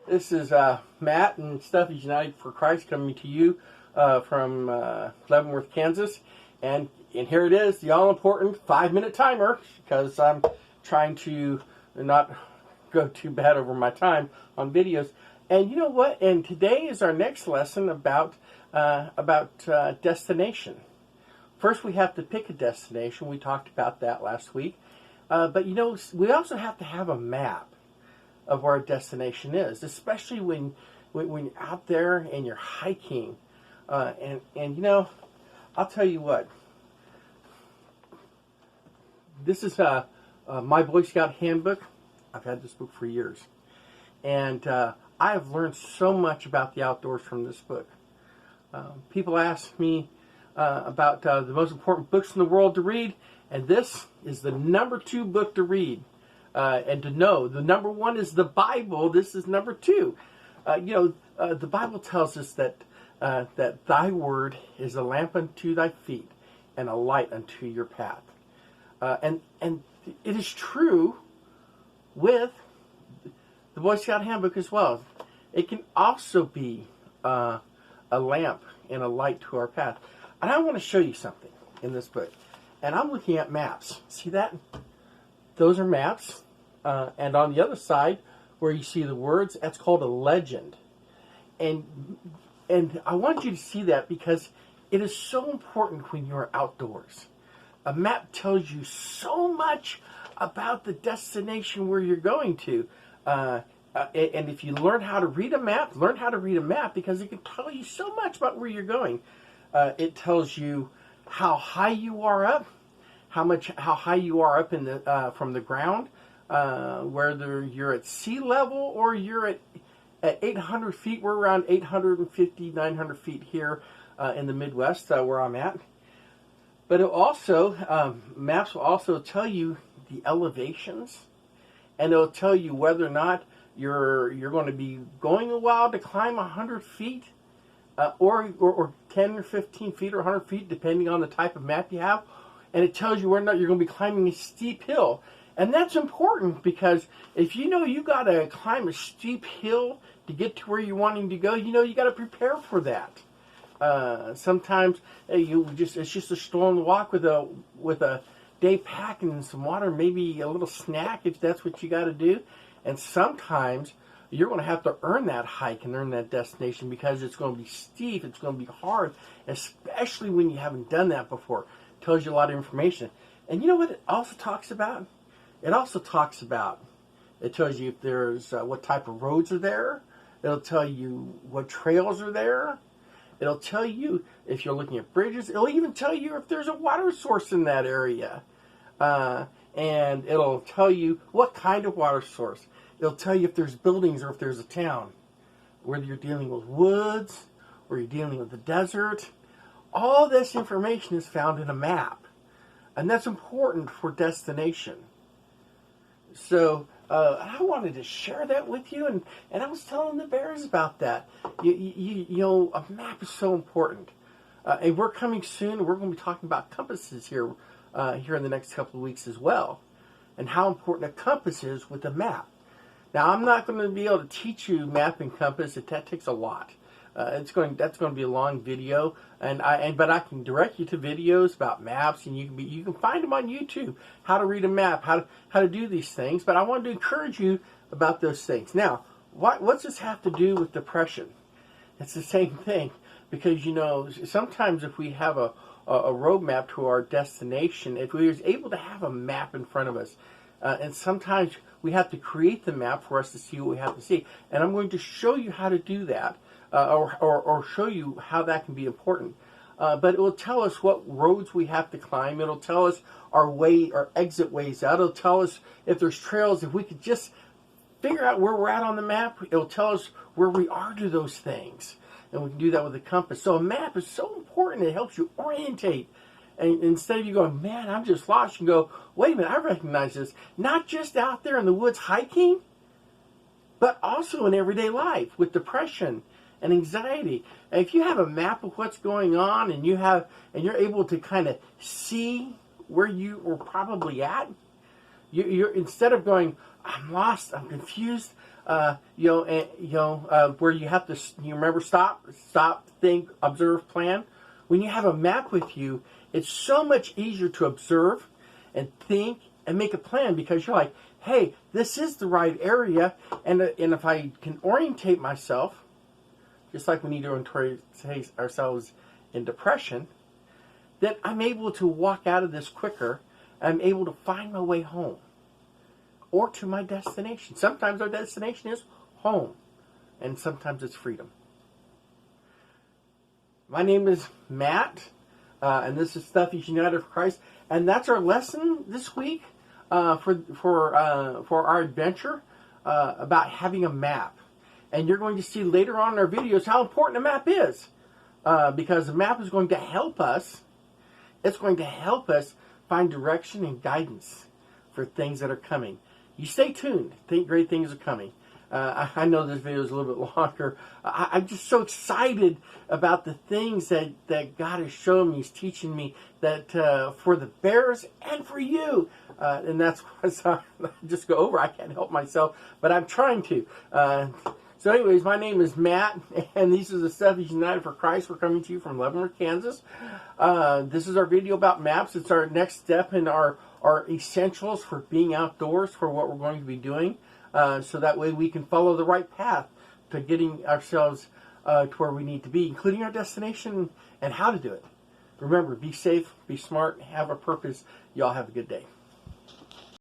This is Matt and Stuffy's United for Christ coming to you from Leavenworth, Kansas. And here it is, the all-important 5-minute timer, because I'm trying to not go too bad over my time on videos. And you know what? And today is our next lesson about destination. First, we have to pick a destination. We talked about that last week. But you know, we also have to have a map of where our destination is, especially when you're out there and you're hiking. And you know, I'll tell you what. This is my Boy Scout handbook. I've had this book for years. And I have learned so much about the outdoors from this book. People ask me about the most important books in the world to read, and this is the number 2 book to read and to know. The number 1 is the Bible. This is number 2. The Bible tells us that thy word is a lamp unto thy feet and a light unto your path. And it is true with the Boy Scout handbook as well. It can also be a lamp and a light to our path. And I want to show you something in this book. And I'm looking at maps. See that? Those are maps. And on the other side, where you see the words, that's called a legend. And I want you to see that because it is so important when you're outdoors. A map tells you so much about the destination where you're going to. And if you learn how to read a map, because it can tell you so much about where you're going. It tells you how high you are up, how high you are up in the from the ground, whether you're at sea level or you're at 800 feet. We're around 850, 900 feet here in the Midwest where I'm at. But it also maps will also tell you the elevations, and it'll tell you whether or not you're going to be going a while to climb 100 feet. Or 10 or 15 feet or 100 feet, depending on the type of map you have. And it tells you whether or not you're going to be climbing a steep hill. And that's important because if you know you got to climb a steep hill to get to where you're wanting to go, you know you got to prepare for that. Sometimes it's just a stroll in the walk with a day pack and some water, maybe a little snack if that's what you got to do. And sometimes you're going to have to earn that hike and earn that destination because it's going to be steep, it's going to be hard, especially when you haven't done that before. It tells you a lot of information. And you know what it also talks about? It tells you if there's what type of roads are there. It'll tell you what trails are there. It'll tell you if you're looking at bridges. It'll even tell you if there's a water source in that area. And it'll tell you what kind of water source. It'll tell you if there's buildings or if there's a town. Whether you're dealing with woods or you're dealing with the desert. All this information is found in a map. And that's important for destination. So I wanted to share that with you. And I was telling the bears about that. You know, a map is so important. And we're coming soon. We're going to be talking about compasses here in the next couple of weeks as well. And how important a compass is with a map. Now, I'm not going to be able to teach you map and compass. That takes a lot. That's going to be a long video, but I can direct you to videos about maps, and you can find them on YouTube. How to read a map, how to do these things. But I wanted to encourage you about those things. Now, what's this have to do with depression? It's the same thing because you know sometimes if we have a roadmap to our destination, if we was able to have a map in front of us. And sometimes we have to create the map for us to see what we have to see. And I'm going to show you how to do that, or show you how that can be important. But it will tell us what roads we have to climb. It'll tell us our exit ways out. It'll tell us if there's trails. If we could just figure out where we're at on the map, it'll tell us where we are to those things. And we can do that with a compass. So a map is so important. It helps you orientate. And instead of you going, man, I'm just lost, you can go, wait a minute, I recognize this. Not just out there in the woods hiking, but also in everyday life with depression and anxiety. And if you have a map of what's going on and you're able to kind of see where you were probably at, you're instead of going, I'm lost, I'm confused, where you have to, you remember, stop, think, observe, plan. When you have a map with you, it's so much easier to observe and think and make a plan, because you're like, hey, this is the right area, and if I can orientate myself, just like we need to orientate ourselves in depression, then I'm able to walk out of this quicker. I'm able to find my way home or to my destination. Sometimes our destination is home, and sometimes it's freedom. My name is Matt, and this is Stuff United for Christ, and that's our lesson this week for our adventure about having a map. And you're going to see later on in our videos how important a map is, because the map is going to help us. It's going to help us find direction and guidance for things that are coming. You stay tuned. Think great things are coming. I know this video is a little bit longer. I'm just so excited about the things that God has shown me. He's teaching me that for the bears and for you. And that's why I just go over. I can't help myself, but I'm trying to. So anyways, my name is Matt, and these are the Stuff United for Christ. We're coming to you from Leavenworth, Kansas. This is our video about maps. It's our next step in our essentials for being outdoors, for what we're going to be doing. So that way we can follow the right path to getting ourselves to where we need to be, including our destination and how to do it. Remember, be safe, be smart, have a purpose. Y'all have a good day.